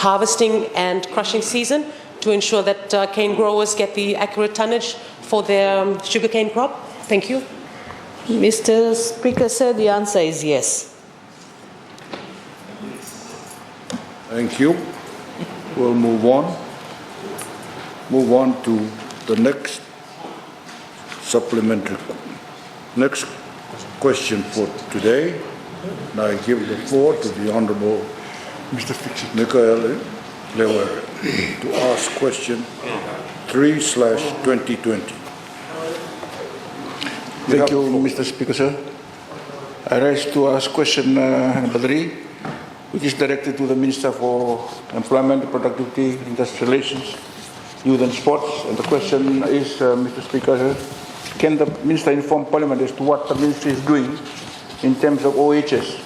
harvesting and crushing season to ensure that cane growers get the accurate tonnage for their sugarcane crop? Thank you. Mr. Speaker, sir, the answer is yes. Thank you. We'll move on. Move on to the next supplementary. Next question for today. And I give the floor to the Honourable Mr. Qereqeretabua to ask question 3/2020. Thank you, Mr. Speaker, sir. I rise to ask question number 3, which is directed to the Minister for Employment, Productivity, Industrial Relations, Youth and Sports. And the question is, Mr. Speaker, sir, can the Minister inform Parliament as to what the Ministry is doing in terms of OHS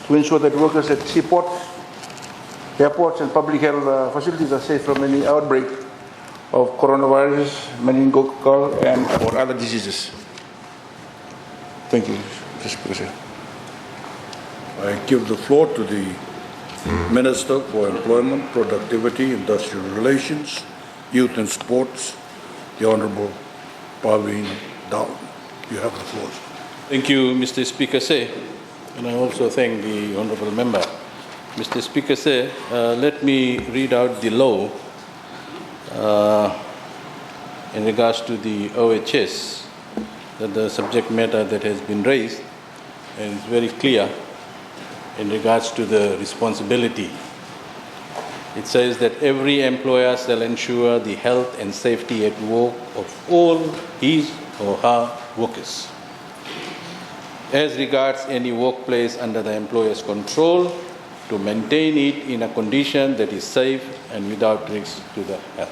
to ensure that workers at seaports, airports and public health facilities are safe from any outbreak of coronavirus, meningococcal and or other diseases? Thank you, Mr. Speaker. I give the floor to the Minister for Employment, Productivity, Industrial Relations, Youth and Sports, the Honourable Paveen Down. You have the floor. Thank you, Mr. Speaker, and I also thank the Honourable Member. Mr. Speaker, let me read out the law in regards to the OHS, that the subject matter that has been raised, and it's very clear in regards to the responsibility. It says that every employer shall ensure the health and safety at work of all his or her workers. As regards any workplace under the employer's control, to maintain it in a condition that is safe and without risk to the health.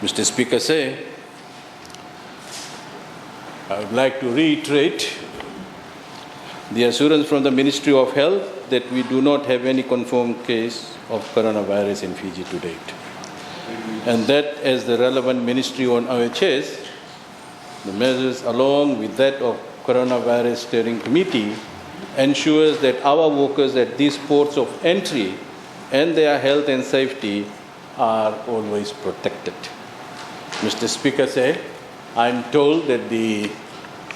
Mr. Speaker, I would like to reiterate the assurance from the Ministry of Health that we do not have any confirmed case of coronavirus in Fiji to date. And that as the relevant ministry on OHS, the measures along with that of Coronavirus Steering Committee ensures that our workers at these ports of entry and their health and safety are always protected. Mr. Speaker, I'm told that the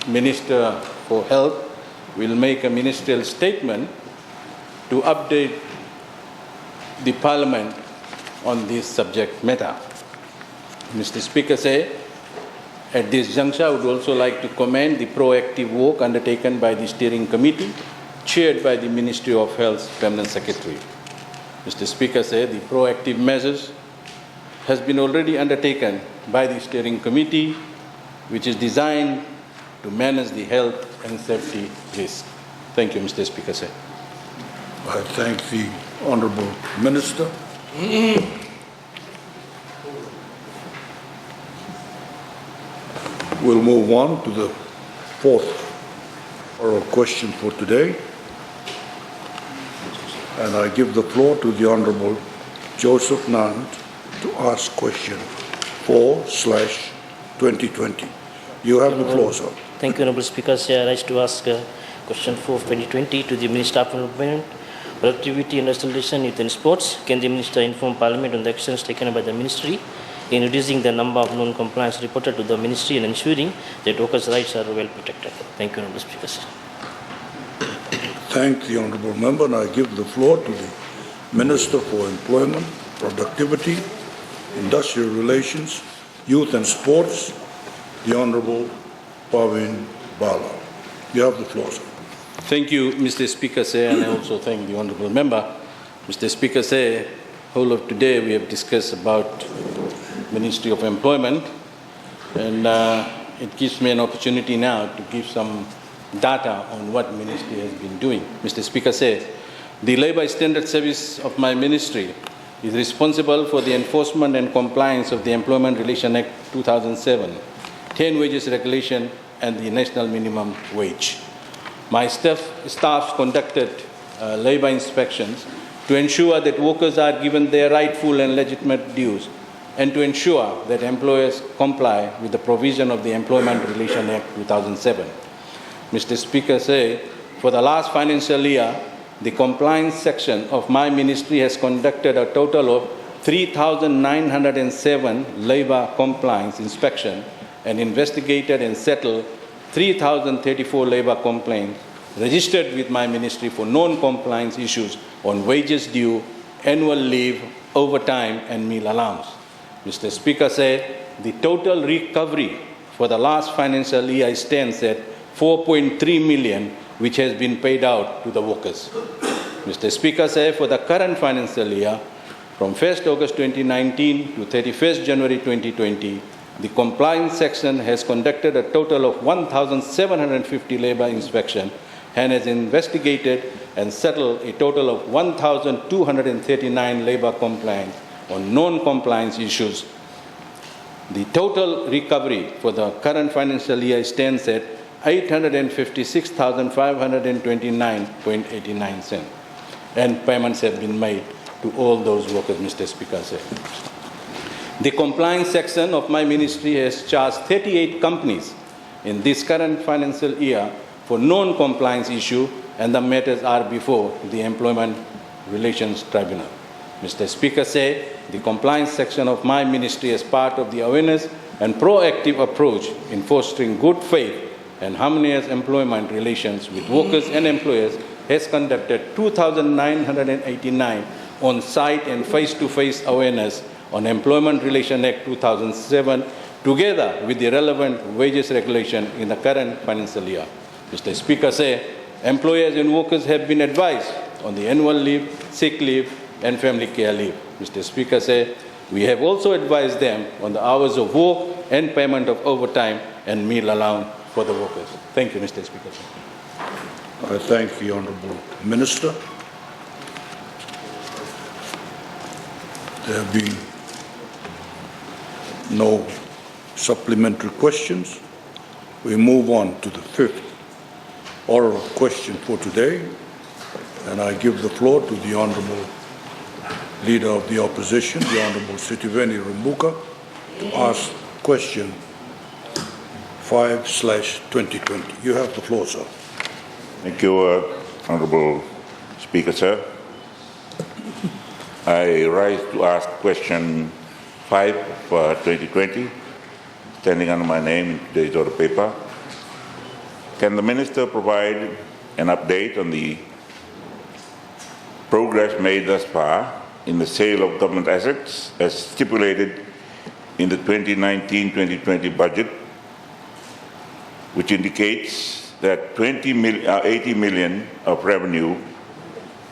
Minister for Health will make a ministerial statement to update the Parliament on this subject matter. Mr. Speaker, at this juncture, I would also like to commend the proactive work undertaken by the Steering Committee, chaired by the Ministry of Health's Permanent Secretary. Mr. Speaker, the proactive measures has been already undertaken by the Steering Committee, which is designed to manage the health and safety risk. Thank you, Mr. Speaker. I thank the Honourable Minister. We'll move on to the fourth oral question for today. And I give the floor to the Honourable Joseph Nand to ask question 4/2020. You have the floor, sir. Thank you, Honourable Speaker. I rise to ask question 4/2020 to the Minister of Employment, Productivity, Industrial Relations, Youth and Sports. Can the Minister inform Parliament on the actions taken by the Ministry in reducing the number of non-compliance reported to the Ministry and ensuring that workers' rights are well protected? Thank you, Honourable Speaker. Thank the Honourable Member, and I give the floor to the Minister for Employment, Productivity, Industrial Relations, Youth and Sports, the Honourable Paveen Bala. You have the floor, sir. Thank you, Mr. Speaker, and I also thank the Honourable Member. Mr. Speaker, whole of today we have discussed about Ministry of Employment, and it gives me an opportunity now to give some data on what Ministry has been doing. Mr. Speaker, the Labour Standard Service of my Ministry is responsible for the enforcement and compliance of the Employment Relations Act 2007, 10 Wages Regulation and the National Minimum Wage. My staff conducted labour inspections to ensure that workers are given their rightful and legitimate dues and to ensure that employers comply with the provision of the Employment Relations Act 2007. Mr. Speaker, for the last financial year, the compliance section of my ministry has conducted a total of 3,907 labor compliance inspection and investigated and settled 3,034 labor complaints registered with my ministry for non-compliance issues on wages due, annual leave, overtime, and meal allowance. Mr. Speaker said the total recovery for the last financial year stands at 4.3 million, which has been paid out to the workers. Mr. Speaker said for the current financial year, from 1st August 2019 to 31st January 2020, the compliance section has conducted a total of 1,750 labor inspections and has investigated and settled a total of 1,239 labor complaints on non-compliance issues. The total recovery for the current financial year stands at 856,529.89 cents, and payments have been made to all those workers, Mr. Speaker said. The compliance section of my ministry has charged 38 companies in this current financial year for non-compliance issue, and the matters are before the Employment Relations Tribunal. Mr. Speaker said the compliance section of my ministry, as part of the awareness and proactive approach in fostering good faith and harmonious employment relations with workers and employers, has conducted 2,989 on-site and face-to-face awareness on Employment Relations Act 2007, together with the relevant wages regulation in the current financial year. Mr. Speaker said employers and workers have been advised on the annual leave, sick leave, and family care leave. Mr. Speaker said we have also advised them on the hours of work and payment of overtime and meal allowance for the workers. Thank you, Mr. Speaker. I thank the Honourable Minister. There have been no supplementary questions. We move on to the fifth oral question for today, and I give the floor to the Honourable Leader of the Opposition, the Honourable Sitiveni Rambuka, to ask question 5/2020. You have the floor, sir. Thank you, Honourable Speaker, sir. I rise to ask question 5/2020, standing under my name in today's order paper. Can the Minister provide an update on the progress made thus far in the sale of government assets as stipulated in the 2019-2020 budget, which indicates that 80 million of revenue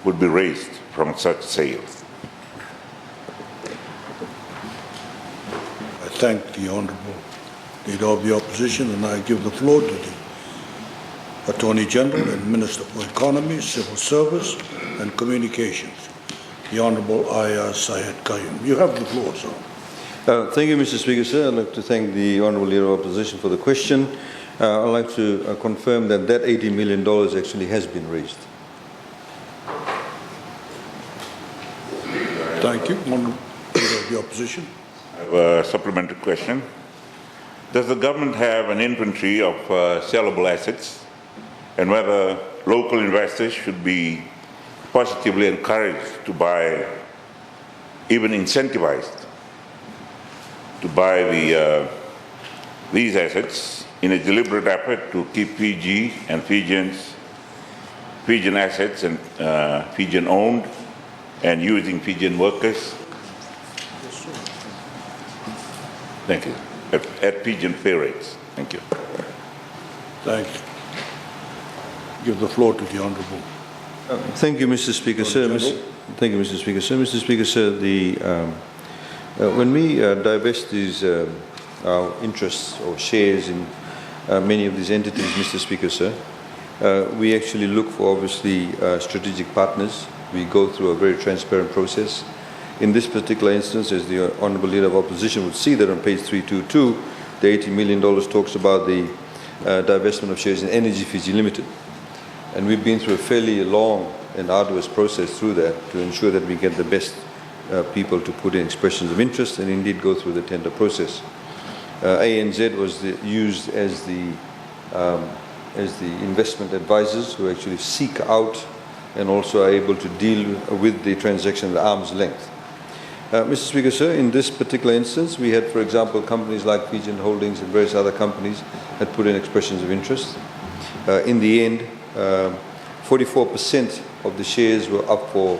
would be raised from such sales? I thank the Honourable Leader of the Opposition, and I give the floor to the Attorney General and Minister for Economy, Civil Service and Communications, the Honourable Aya Syed Qayyum. You have the floor, sir. Thank you, Mr. Speaker, sir. I'd like to thank the Honourable Leader of Opposition for the question. I'd like to confirm that $80 million actually has been raised. Thank you. Honourable Leader of the Opposition. I have a supplementary question. Does the government have an inventory of sellable assets, and whether local investors should be positively encouraged to buy, even incentivized, to buy these assets in a deliberate effort to keep Fiji and Fijian assets and Fijian owned and using Fijian workers? Thank you. At Fijian pay rates. Thank you. Thank you. Give the floor to the Honourable. Thank you, Mr. Speaker, sir. Thank you, Mr. Speaker, sir. Mr. Speaker, sir, when we divest these our interests or shares in many of these entities, Mr. Speaker, sir, we actually look for, obviously, strategic partners. We go through a very transparent process. In this particular instance, as the Honourable Leader of Opposition would see that on page 322, the $80 million talks about the divestment of shares in Energy Fiji Limited. And we've been through a fairly long and arduous process through that to ensure that we get the best people to put in expressions of interest and indeed go through the tender process. ANZ was used as the investment advisors who actually seek out and also are able to deal with the transaction at arm's length. Mr. Speaker, sir, in this particular instance, we had, for example, companies like Fijian Holdings and various other companies had put in expressions of interest. In the end, 44% of the shares were up for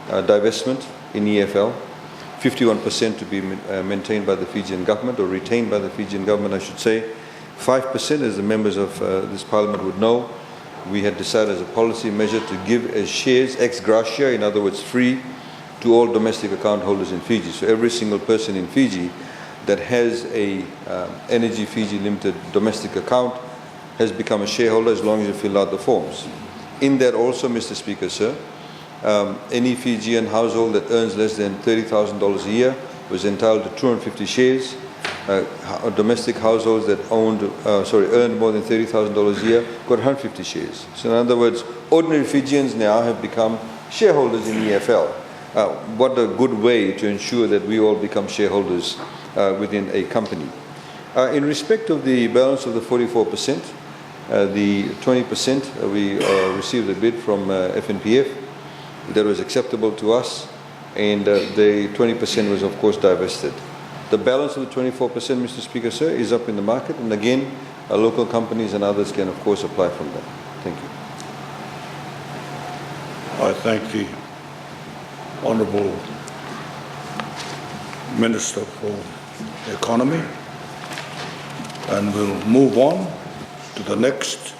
divestment in EFL, 51% to be maintained by the Fijian government, or retained by the Fijian government, I should say. 5%, as the members of this parliament would know, we had decided as a policy measure to give as shares ex gratia, in other words free, to all domestic account holders in Fiji. So every single person in Fiji that has a Energy Fiji Limited domestic account has become a shareholder as long as you fill out the forms. In that also, Mr. Speaker, sir, any Fijian household that earns less than $30,000 a year was entitled to 250 shares. Domestic households that earned more than $30,000 a year got 150 shares. So in other words, ordinary Fijians now have become shareholders in EFL. What a good way to ensure that we all become shareholders within a company. In respect of the balance of the 44%, the 20% we received a bid from FNPF that was acceptable to us, and the 20% was of course divested. The balance of the 24%, Mr. Speaker, sir, is up in the market, and again, local companies and others can of course apply from that. Thank you. I thank the Honourable Minister for Economy, and we'll move on to the next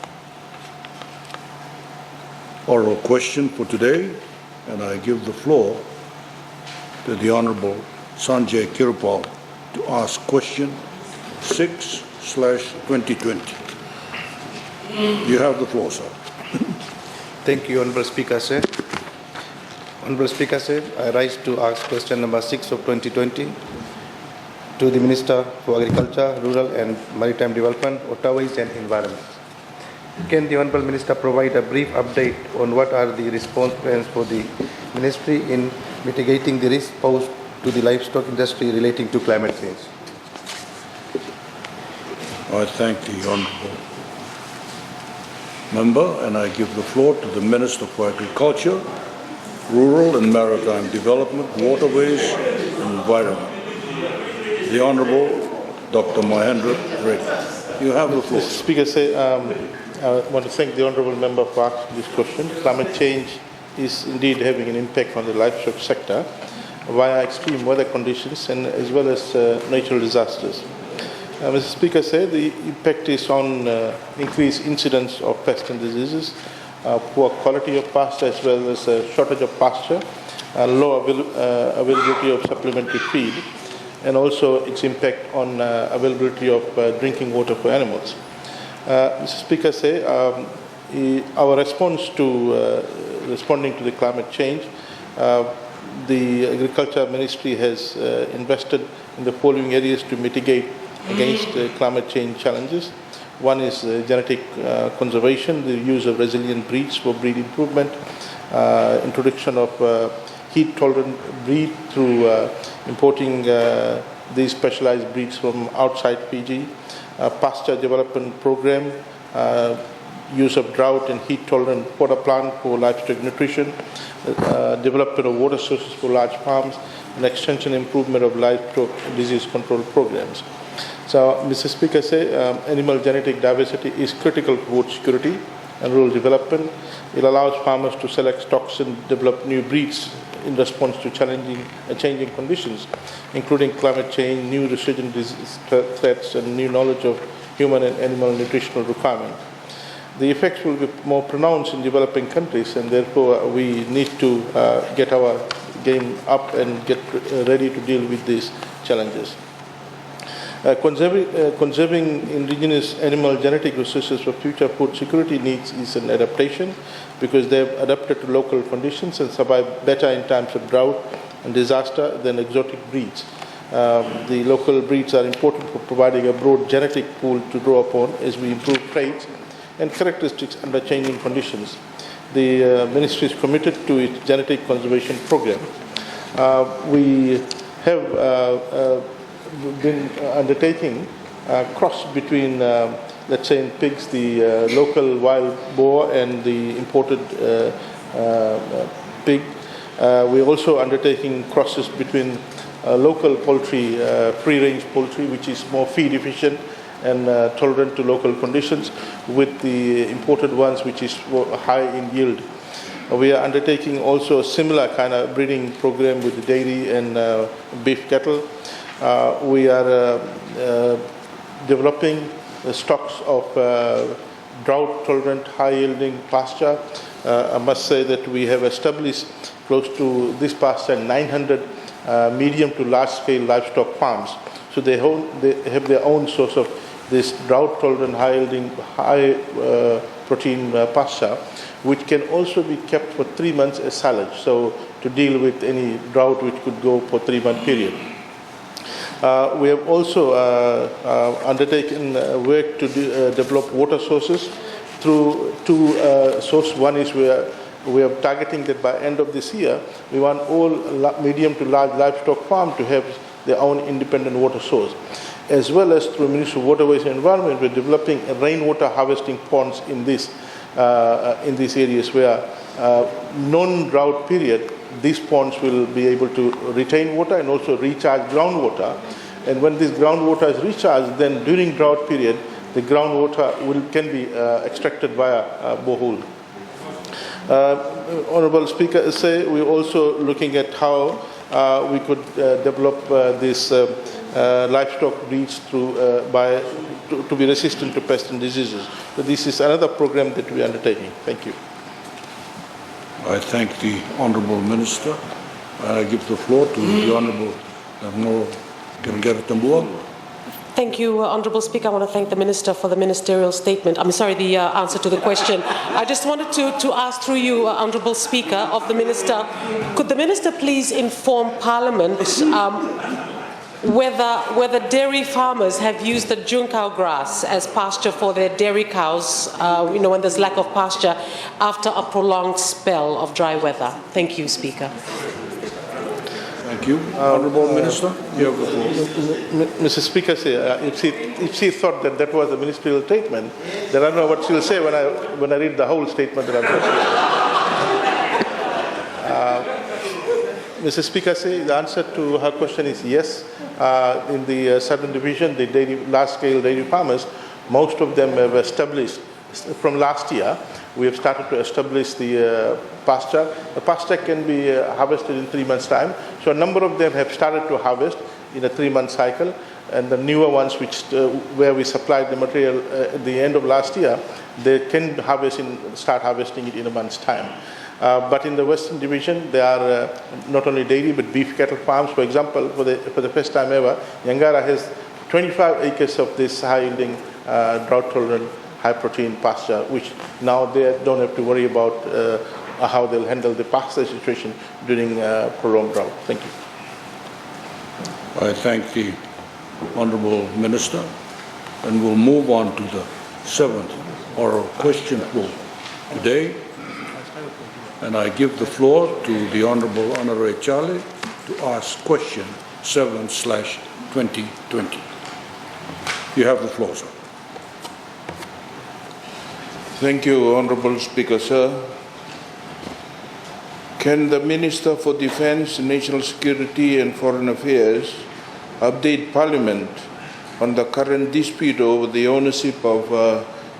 oral question for today, and I give the floor to the Honourable Sanjay Kirpal to ask question 6/2020. You have the floor, sir. Thank you, Honourable Speaker, sir. Honourable Speaker, sir, I rise to ask question number 6 of 2020 to the Minister for Agriculture, Rural and Maritime Development, Waterways and Environment. Can the Honourable Minister provide a brief update on what are the response plans for the Ministry in mitigating the risk posed to the livestock industry relating to climate change? I thank the Honourable Member, and I give the floor to the Minister for Agriculture, Rural and Maritime Development, Waterways and Environment, the Honourable Dr. Mahendra Reddy. You have the floor. Mr. Speaker, I want to thank the Honourable Member for asking this question. Climate change is indeed having an impact on the livestock sector via extreme weather conditions and as well as natural disasters. Mr. Speaker, the impact is on increased incidence of pests and diseases, poor quality of pasture as well as shortage of pasture, low availability of supplementary feed, and also its impact on availability of drinking water for animals. Mr. Speaker, our response to responding to the climate change, the Agriculture Ministry has invested in the following areas to mitigate against climate change challenges. One is genetic conservation, the use of resilient breeds for breed improvement, introduction of heat-tolerant breed through importing these specialized breeds from outside Fiji, pasture development program, use of drought and heat-tolerant water plant for livestock nutrition, development of water sources for large farms, and extension improvement of livestock disease control programs. So, Mr. Speaker, animal genetic diversity is critical for food security and rural development. It allows farmers to select stocks and develop new breeds in response to changing conditions, including climate change, new resurgent disease threats, and new knowledge of human and animal nutritional requirements. The effects will be more pronounced in developing countries, and therefore we need to get our game up and get ready to deal with these challenges. Conserving indigenous animal genetic resources for future food security needs is an adaptation because they have adapted to local conditions and survive better in times of drought and disaster than exotic breeds. The local breeds are important for providing a broad genetic pool to draw upon as we improve traits and characteristics under changing conditions. The Ministry is committed to its genetic conservation program. We have been undertaking a cross between, let's say in pigs, the local wild boar and the imported pig. We're also undertaking crosses between local poultry, free-range poultry, which is more feed efficient and tolerant to local conditions, with the imported ones, which is high in yield. We are undertaking also a similar kind of breeding program with the dairy and beef cattle. We are developing stocks of drought-tolerant, high-yielding pasture. I must say that we have established close to this pasture 900 medium to large-scale livestock farms. So they have their own source of this drought-tolerant, high-yielding, high-protein pasture, which can also be kept for 3 months as silage, so to deal with any drought which could go for 3-month period. We have also undertaken work to develop water sources through two sources. One is we are targeting that by end of this year, we want all medium to large livestock farms to have their own independent water source. As well as through Ministry of Waterways and Environment, we're developing rainwater harvesting ponds in these areas where non-drought period, these ponds will be able to retain water and also recharge groundwater. And when this groundwater is recharged, then during drought period, the groundwater can be extracted via borehole. Honorable Speaker, we're also looking at how we could develop this livestock breeds to be resistant to pests and diseases. So this is another program that we are undertaking. Thank you. I thank the Honourable Minister. I give the floor to the Honourable Lenora Qereqeretabua. Thank you, Honourable Speaker. I want to thank the Minister for the ministerial statement. The answer to the question. I just wanted to ask through you, Honourable Speaker, of the Minister, could the Minister please inform Parliament whether dairy farmers have used the junkao grass as pasture for their dairy cows, when there's lack of pasture after a prolonged spell of dry weather? Thank you, Speaker. Thank you. Honourable Minister, you have the floor. Mr. Speaker, if she thought that was a ministerial statement, then I don't know what she'll say when I read the whole statement that I've just read. Mr. Speaker, the answer to her question is yes. In the Southern Division, the large-scale dairy farmers, most of them have established, from last year, we have started to establish the pasture. The pasture can be harvested in 3 months' time. So a number of them have started to harvest in a 3-month cycle. And the newer ones, where we supplied the material at the end of last year, they can start harvesting it in a month's time. But in the Western Division, there are not only dairy but beef cattle farms. For example, for the first time ever, Yangara has 25 acres of this high-yielding, drought-tolerant, high-protein pasture, which now they don't have to worry about how they'll handle the pasture situation during prolonged drought. Thank you. I thank the Honourable Minister, and we'll move on to the 7th oral question for today. And I give the floor to the Honourable Honoré Charlie to ask question 7/2020. You have the floor, sir. Thank you, Honourable Speaker, sir. Can the Minister for Defence, National Security and Foreign Affairs update Parliament on the current dispute over the ownership of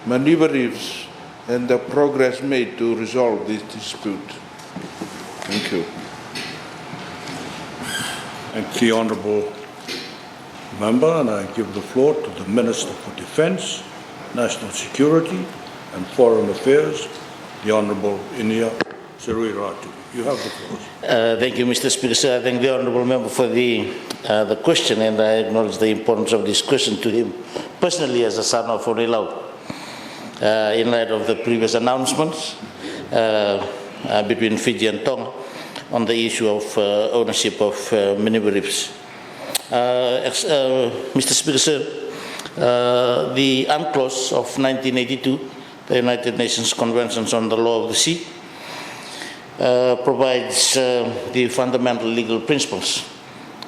maneuver reefs and the progress made to resolve this dispute? Thank you. Thank the Honourable Member, and I give the floor to the Minister for Defence, National Security and Foreign Affairs, the Honourable Inia Qereqeretabua. You have the floor. Thank you, Mr. Speaker. Sir, I thank the Honourable Member for the question, and I acknowledge the importance of this question to him personally as a son of Orelau. In light of the previous announcements between Fiji and Tonga on the issue of ownership of maneuver reefs. Mr. Speaker, sir, the UNCLOS of 1982, the United Nations Conventions on the Law of the Sea, provides the fundamental legal principles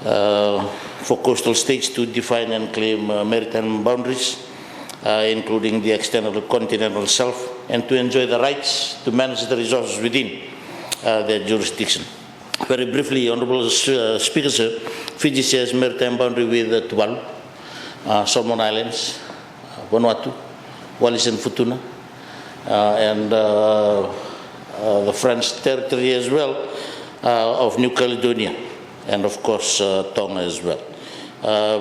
for coastal states to define and claim maritime boundaries, including the external continental shelf, and to enjoy the rights to manage the resources within. their jurisdiction. Very briefly, Honourable Speaker, sir, Fiji shares maritime boundary with Tuvalu, Solomon Islands, Vanuatu, Wallis and Futuna, and the French territory as well of New Caledonia, and of course Tonga as well.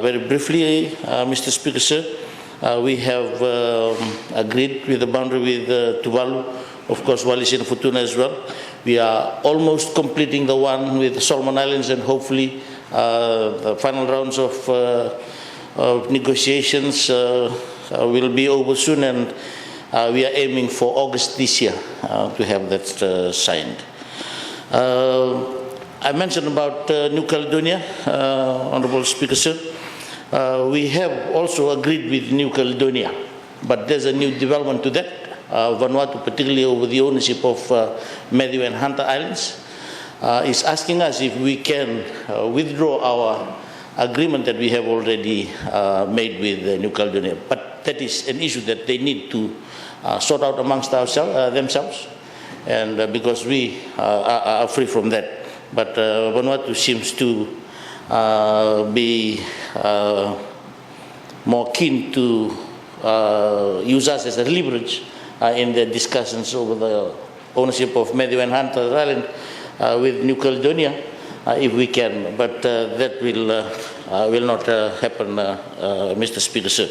Very briefly, Mr. Speaker, sir, we have agreed with the boundary with Tuvalu, of course Wallis and Futuna as well. We are almost completing the one with the Solomon Islands, and hopefully the final rounds of negotiations will be over soon, and we are aiming for August this year to have that signed. I mentioned about New Caledonia, Honourable Speaker, sir. We have also agreed with New Caledonia, but there's a new development to that. Vanuatu, particularly over the ownership of Matthew and Hunter Islands, is asking us if we can withdraw our agreement that we have already made with New Caledonia. But that is an issue that they need to sort out amongst themselves, and because we are free from that. But Vanuatu seems to be more keen to use us as a leverage in the discussions over the ownership of Matthew and Hunter Island with New Caledonia, if we can. But that will not happen, Mr. Speaker, sir.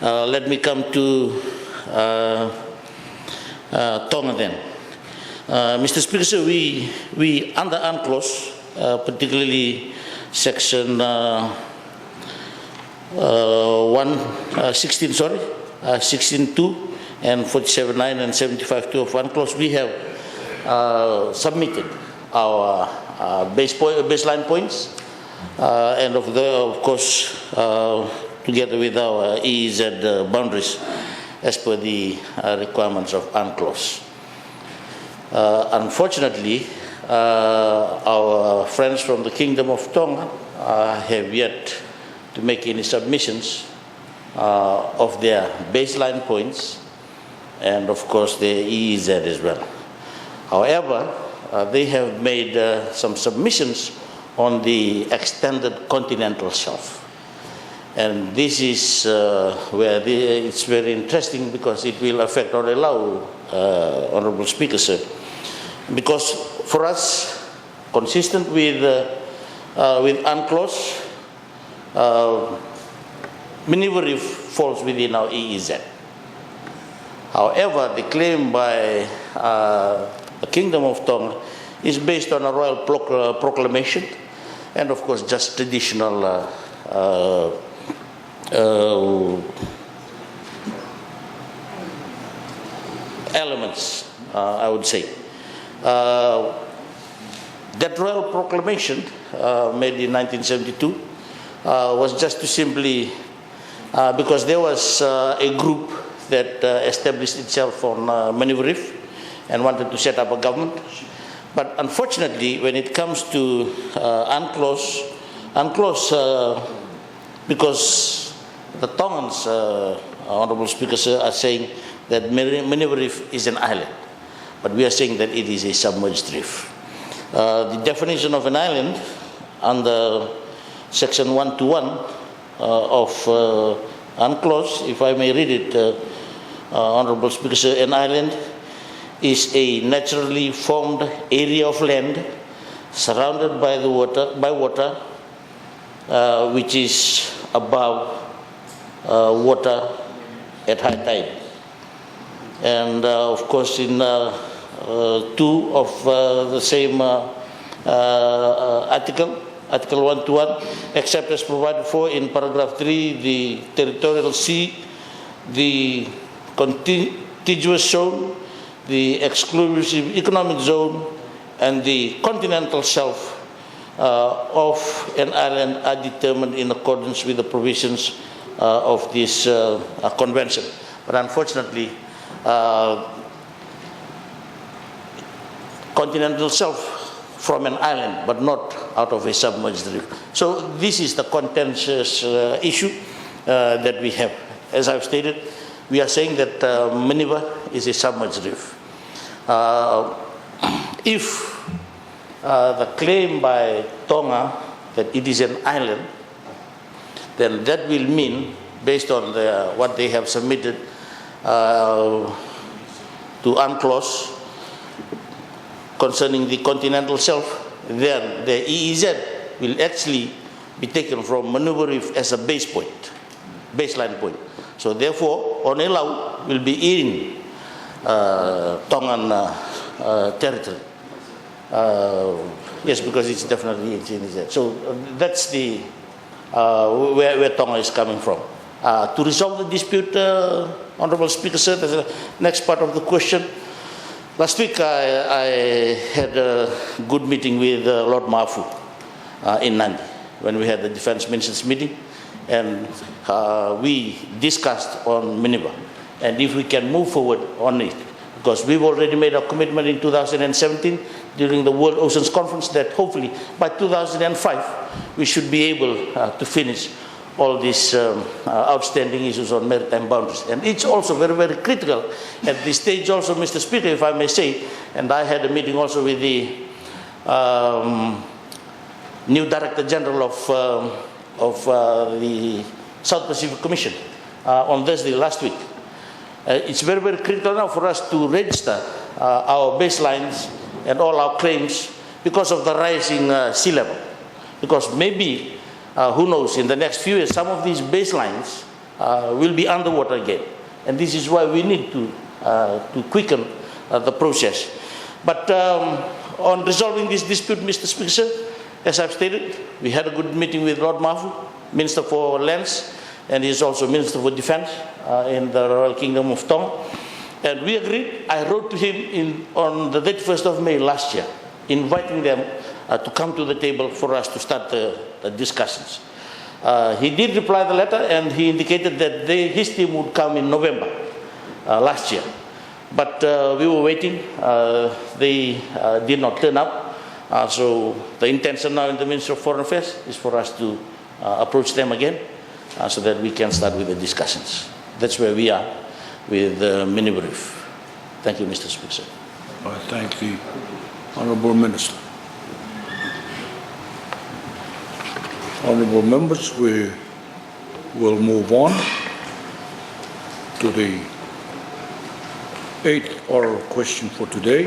Let me come to Tonga then. Mr. Speaker, sir, we under UNCLOS, particularly section 16.2 and 47.9 and 75.2 of UNCLOS, we have submitted our baseline points, and of course together with our EEZ boundaries as per the requirements of UNCLOS. Unfortunately, our friends from the Kingdom of Tonga have yet to make any submissions of their baseline points, and of course their EEZ as well. However, they have made some submissions on the extended continental shelf. And this is where it's very interesting, because it will affect or allow, Honourable Speaker, sir, because for us, consistent with UNCLOS, Maneuver Reef falls within our EEZ. However, the claim by the Kingdom of Tonga is based on a royal proclamation, and of course just traditional elements, I would say. That royal proclamation made in 1972 was just to simply, because there was a group that established itself on Maneuver Reef and wanted to set up a government. But unfortunately, when it comes to UNCLOS, because the Tongans, Honourable Speaker, sir, are saying that Maneuver Reef is an island, but we are saying that it is a submerged reef. The definition of an island under section 121 of UNCLOS, if I may read it, Honourable Speaker, sir, an island is a naturally formed area of land surrounded by water, which is above water at high tide. And of course, in 2 of the same article 121, except as provided for in paragraph 3, the territorial sea, the contiguous zone, the exclusive economic zone, and the continental shelf of an island are determined in accordance with the provisions of this convention. But unfortunately, continental shelf from an island, but not out of a submerged reef. So this is the contentious issue that we have. As I've stated, we are saying that Maneuver is a submerged reef. if the claim by Tonga that it is an island, then that will mean, based on what they have submitted to UNCLOS concerning the continental shelf, then the EEZ will actually be taken from Maneuver Reef as a baseline point. So therefore, Onelau will be in Tongan territory. Yes, because it's definitely in EEZ. So that's the where Tonga is coming from. To resolve the dispute, Honourable Speaker, sir, that's the next part of the question. Last week I had a good meeting with Lord Mafu in Nandi when we had the Defence Ministers meeting, and we discussed on Miniba and if we can move forward on it, because we've already made a commitment in 2017 during the World Oceans Conference that hopefully by 2005 we should be able to finish all these outstanding issues on maritime boundaries. And it's also very, very critical at this stage also, Mr. Speaker, if I may say, and I had a meeting also with the new Director General of the South Pacific Commission on Thursday last week. It's very, very critical now for us to register our baselines and all our claims because of the rising sea level. Because maybe, who knows, in the next few years, some of these baselines will be underwater again. And this is why we need to quicken the process. But on resolving this dispute, Mr. Speaker, as I've stated, we had a good meeting with Lord Mafu, Minister for Lands, and he is also Minister for Defence in the Royal Kingdom of Tonga. And we agreed. I wrote to him on the 31st of May last year, inviting them to come to the table for us to start the discussions. He did reply the letter, and he indicated that his team would come in November last year. But we were waiting. They did not turn up. So the intention now in the Ministry of Foreign Affairs is for us to approach them again so that we can start with the discussions. That's where we are with Maneuver Reef. Thank you, Mr. Speaker. I thank the Honourable Minister. Honourable members, we will move on to the 8th oral question for today,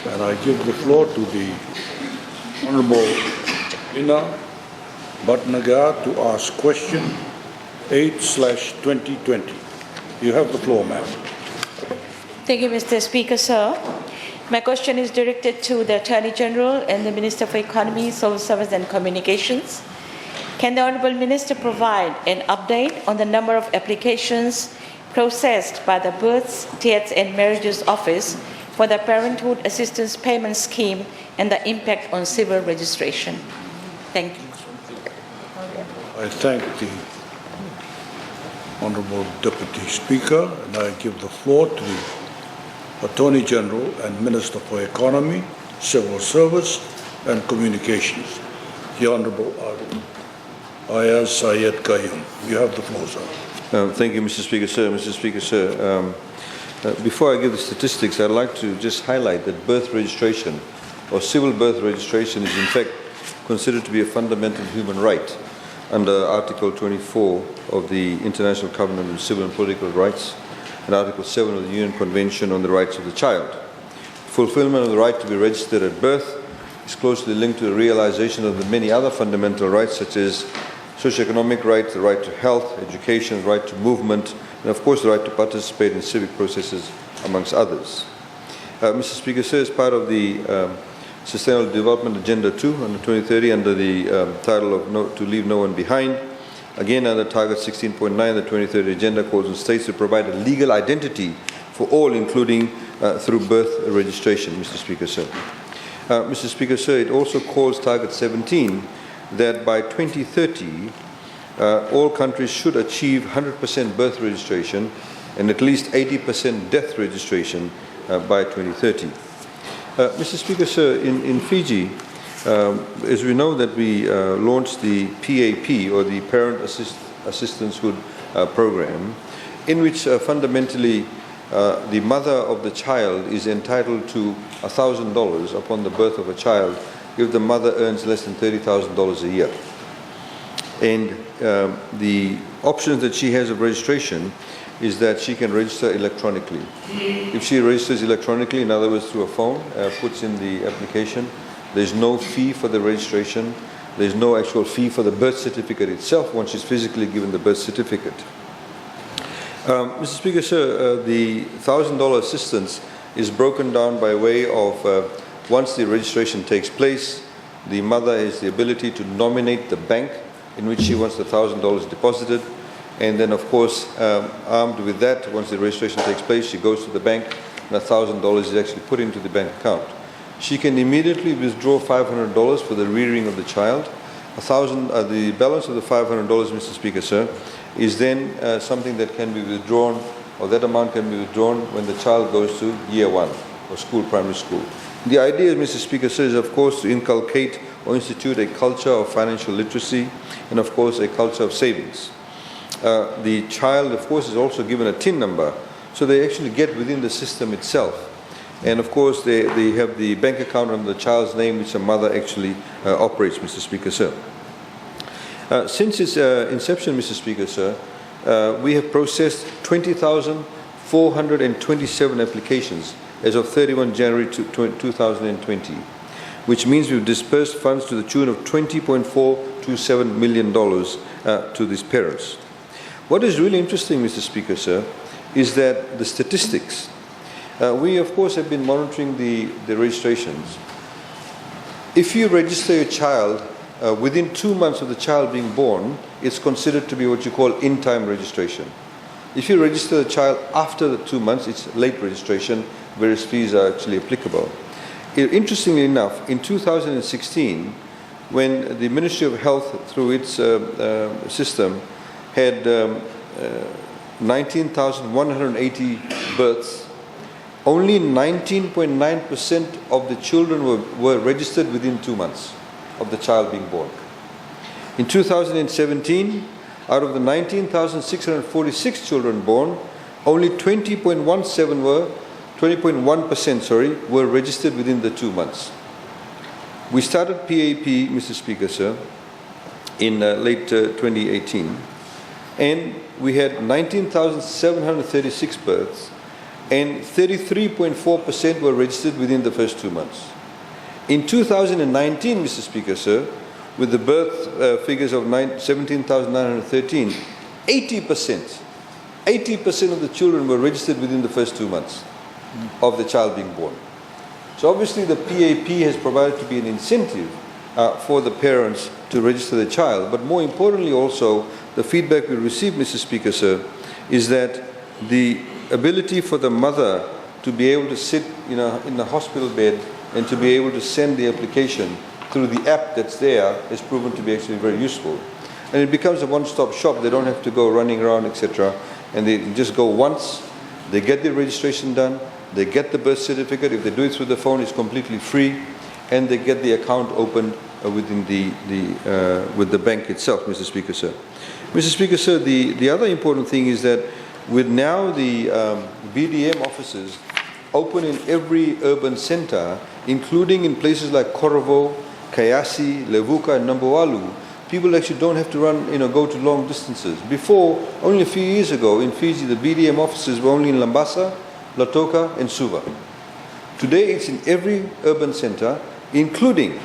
and I give the floor to the Honourable Ina Bhatnagar to ask question 8/2020. You have the floor, ma'am. Thank you, Mr. Speaker, sir. My question is directed to the Attorney General and the Minister for Economy, Civil Service and Communications. Can the Honourable Minister provide an update on the number of applications processed by the Births, Deaths and Marriages Office for the Parenthood Assistance Payment Scheme and the impact on civil registration? Thank you. I thank the Honourable Deputy Speaker, and I give the floor to the Attorney General and Minister for Economy, Civil Service and Communications, the Honourable Ayaz Sayed Qayyum. You have the floor, sir. Thank you, Mr. Speaker, sir. Mr. Speaker, sir, before I give the statistics, I'd like to just highlight that birth registration or civil birth registration is in fact considered to be a fundamental human right under Article 24 of the International Covenant on Civil and Political Rights and Article 7 of the UN Convention on the Rights of the Child. Fulfillment of the right to be registered at birth is closely linked to the realization of the many other fundamental rights such as socioeconomic rights, the right to health, education, the right to movement, and of course the right to participate in civic processes, amongst others. Mr. Speaker, sir, as part of the Sustainable Development Agenda 2 under 2030 under the title of To Leave No One Behind, again under Target 16.9, the 2030 Agenda calls on states to provide a legal identity for all, including through birth registration, Mr. Speaker, sir. Mr. Speaker, sir, it also calls Target 17 that by 2030, all countries should achieve 100% birth registration and at least 80% death registration by 2030. Mr. Speaker, sir, in Fiji, as we know that we launched the PAP, or the Parent Assistance Program, in which fundamentally the mother of the child is entitled to $1,000 upon the birth of a child if the mother earns less than $30,000 a year. And the options that she has of registration is that she can register electronically. If she registers electronically, in other words through a phone, puts in the application, there's no fee for the registration, there's no actual fee for the birth certificate itself once she's physically given the birth certificate. Mr. Speaker, sir, the $1,000 assistance is broken down by way of once the registration takes place, the mother has the ability to nominate the bank in which she wants the $1,000 deposited. And then, of course, armed with that, once the registration takes place, she goes to the bank and $1,000 is actually put into the bank account. She can immediately withdraw $500 for the rearing of the child. The balance of the $500, Mr. Speaker, sir, is then something that can be withdrawn, or that amount can be withdrawn when the child goes to year 1 or school, primary school. The idea, Mr. Speaker, sir, is of course to inculcate or institute a culture of financial literacy and of course a culture of savings. The child, of course, is also given a TIN number, so they actually get within the system itself. And of course, they have the bank account under the child's name, which the mother actually operates, Mr. Speaker, sir. Since its inception, Mr. Speaker, sir, we have processed 20,427 applications as of 31 January 2020, which means we've dispersed funds to the tune of $20.427 million to these parents. What is really interesting, Mr. Speaker, sir, is that the statistics, we of course have been monitoring the registrations. If you register your child within 2 months of the child being born, it's considered to be what you call in-time registration. If you register the child after the 2 months, it's late registration, whereas fees are actually applicable. Interestingly enough, in 2016, when the Ministry of Health, through its system, had 19,180 births, only 19.9% of the children were registered within 2 months of the child being born. In 2017, out of the 19,646 children born, only 20.1% were registered within the 2 months. We started PAP, Mr. Speaker, sir, in late 2018, and we had 19,736 births, and 33.4% were registered within the first 2 months. In 2019, Mr. Speaker, sir, with the birth figures of 17,913, 80% of the children were registered within the first 2 months of the child being born. So obviously the PAP has provided to be an incentive for the parents to register the child. But more importantly also, the feedback we received, Mr. Speaker, sir, is that the ability for the mother to be able to sit in a hospital bed and to be able to send the application through the app that's there has proven to be actually very useful. And it becomes a one-stop shop. They don't have to go running around, etc. And they just go once, they get the registration done, they get the birth certificate. If they do it through the phone, it's completely free, and they get the account opened within with the bank itself, Mr. Speaker, sir. Mr. Speaker, sir, the other important thing is that with now the BDM offices open in every urban center, including in places like Qereqeretabua, Kayasi, Levuka, and Nambowalu, people actually don't have to go to long distances. Before, only a few years ago in Fiji, the BDM offices were only in Lambasa, Lautoka, and Suva. Today, it's in every urban center, including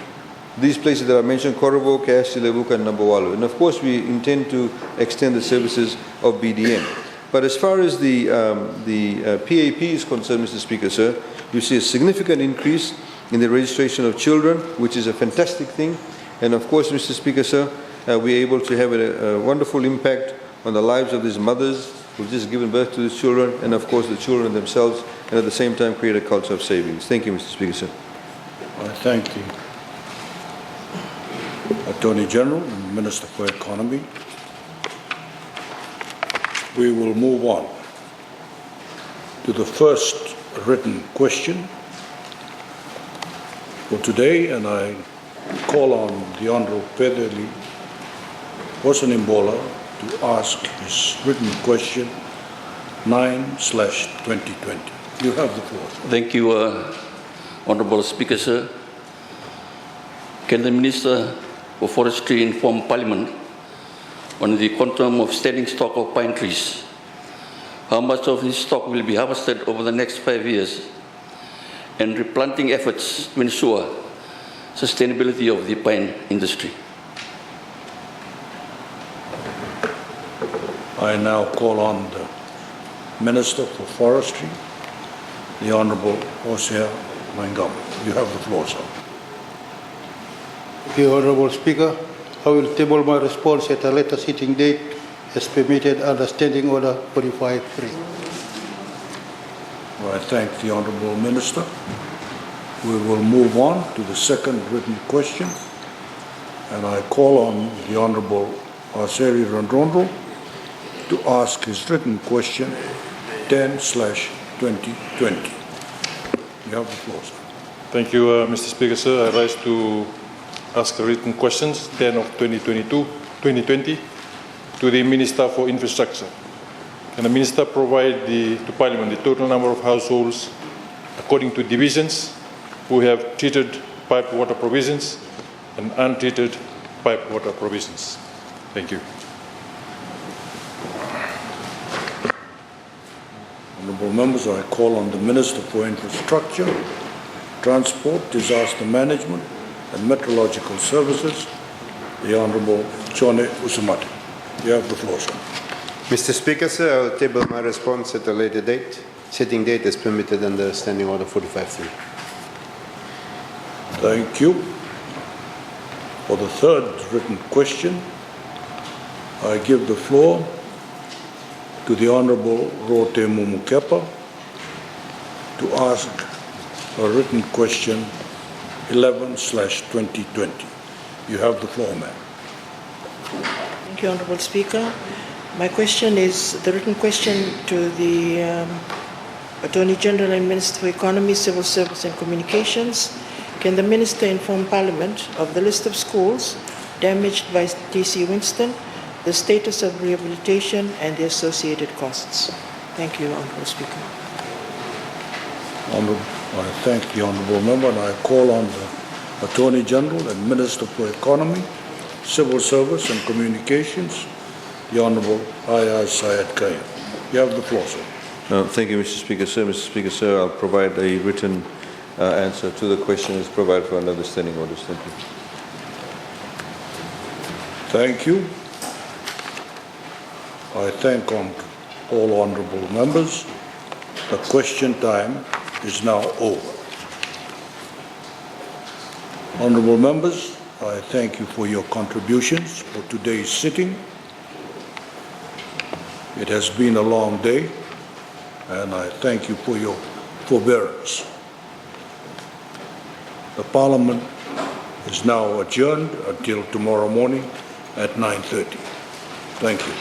these places that I mentioned, Qereqeretabua, Kayasi, Levuka, and Nambowalu. And of course, we intend to extend the services of BDM. But as far as the PAP is concerned, Mr. Speaker, sir, you see a significant increase in the registration of children, which is a fantastic thing. And of course, Mr. Speaker, sir, we're able to have a wonderful impact on the lives of these mothers who've just given birth to these children, and of course the children themselves, and at the same time create a culture of savings. Thank you, Mr. Speaker, sir. I thank the Attorney General and Minister for Economy. We will move on to the first written question for today, and I call on the Honourable Pedeli Hosanimbola to ask his written question 9/2020. You have the floor. Thank you, Honourable Speaker, sir. Can the Minister for Forestry inform Parliament on the quantum of standing stock of pine trees? How much of this stock will be harvested over the next 5 years? And replanting efforts to ensure sustainability of the pine industry. I now call on the Minister for Forestry, the Honourable Hosea Mangam. You have the floor, sir. Thank you, Honourable Speaker. I will table my response at a later sitting date as permitted under Standing Order 45.3. I thank the Honourable Minister. We will move on to the second written question, and I call on the Honourable Aseri Randrondo to ask his written question 10/2020. You have the floor, sir. Thank you, Mr. Speaker, sir. I rise to ask written questions 10 of 2020 to the Minister for Infrastructure. Can the Minister provide to Parliament the total number of households according to divisions who have treated piped water provisions and untreated piped water provisions? Thank you. Honourable members, I call on the Minister for Infrastructure, Transport, Disaster Management and Meteorological Services, the Honourable Chone Usumati. You have the floor, sir. Mr. Speaker, sir, I will table my response at a later date. Sitting date is permitted under Standing Order 45.3. Thank you. For the third written question, I give the floor to the Honourable Rote Mumukepa to ask a written question 11/2020. You have the floor, ma'am. Thank you, Honourable Speaker. My question is the written question to the Attorney General and Minister for Economy, Civil Service and Communications. Can the Minister inform Parliament of the list of schools damaged by TC Winston, the status of rehabilitation and the associated costs? Thank you, Honourable Speaker. I thank the Honourable Member, and I call on the Attorney General and Minister for Economy, Civil Service and Communications, the Honourable Ayaz Syed Kayam. You have the floor, sir. Thank you, Mr. Speaker, sir. Mr. Speaker, sir, I'll provide a written answer to the question as provided for under the standing orders. Thank you. Thank you. I thank all honourable members. The question time is now over. Honourable members, I thank you for your contributions for today's sitting. It has been a long day, and I thank you for your forbearance. The Parliament is now adjourned until tomorrow morning at 9:30. Thank you.